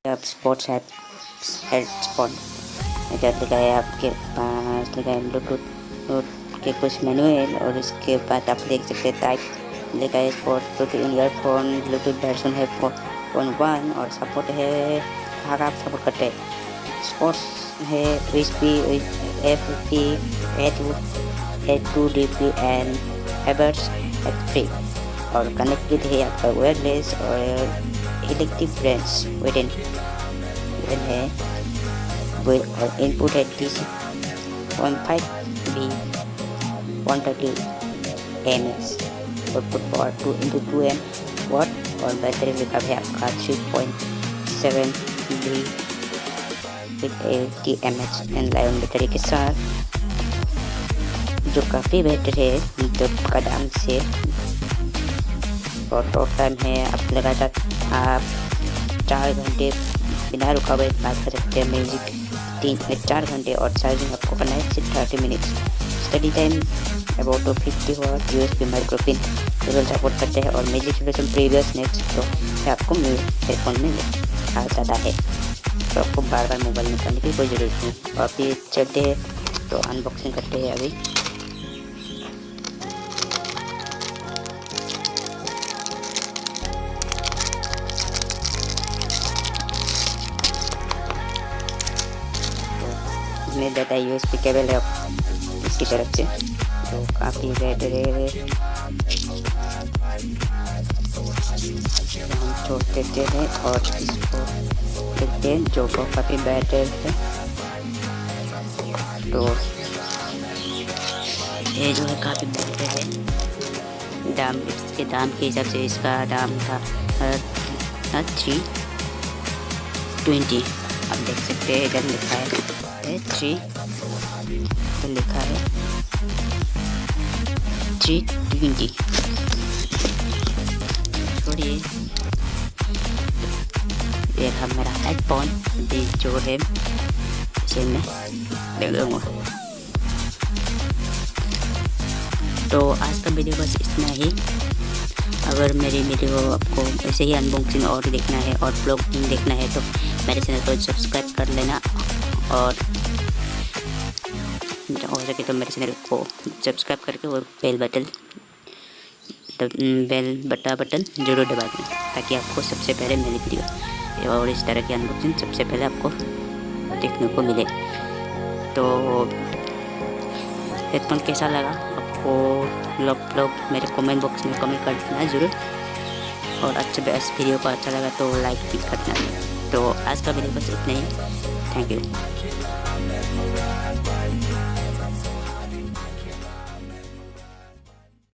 अब sports headphone इधर लिखा है आपके पास, लिखा है ब्लूटूथ के कुछ मेन्यूअल, और उसके बाद आप देख सकते हैं टाइप लिखा है sports Bluetooth earphone Bluetooth version है फोन 1, और सपोर्ट है कहाँ आप सपोर्ट करते हैं। स्पोर्ट्स है USB FP A2DP and Ebers F3, और कनेक्टेड है आपका वायरलेस और इलेक्ट्रिक ब्रांड्स विद है और इनपुट है 3.5V 130 mAh, आउटपुट पावर 2 वाट, और बैटरी बैकअप है आपका 3.7V विद 80 mAh एंड लाइवन बैटरी के साथ, जो काफ़ी बेहतर है तो का दाम से। और टॉक टाइम है आप लगातार आप 4 घंटे बिना रुकावट बात कर सकते हैं म्यूजिक 4 घंटे, और चार्जिंग आपको करना है 30 minutes. Study time about 50 watt USB microphone cable support करते हैं, और म्यूजिक सोल्यूशन प्रीवियस नेक्स्ट तो आपको हेडफोन में आ जाता है, तो आपको बार बार मोबाइल निकालने की कोई ज़रूरत नहीं। और अभी चलते हैं तो अनबॉक्सिंग करते हैं अभी। इसमें डाटा USB केबल है इसकी तरफ से, तो काफ़ी बेहतर है। हम छोड़ देते हैं और इसको देखते हैं जो काफ़ी बेहतर है। तो ये जो है काफ़ी बेहतर है। दाम, इसके दाम के हिसाब से इसका दाम था 320। आप देख सकते हैं इधर लिखा है 3, तो लिखा है 320। छोड़िए, ये है मेरा हेडफोन भी जो है इसे मैं ले लूँगा। तो आज का वीडियो बस इतना ही। अगर मेरी वीडियो आपको ऐसे ही अनबॉक्सिंग और देखना है और ब्लॉगिंग देखना है तो मेरे चैनल को सब्सक्राइब कर लेना, और हो सके तो मेरे चैनल को सब्सक्राइब करके और बेल बटन जरूर दबा दें, ताकि आपको सबसे पहले मेरी वीडियो और इस तरह की अनबॉक्सिंग सबसे पहले आपको देखने को मिले। तो हेडफोन कैसा लगा आपको लोग मेरे कमेंट बॉक्स में कमेंट करना ज़रूर, और इस वीडियो को अच्छा लगा तो लाइक भी करना। तो आज का वीडियो बस इतना ही। Thank you.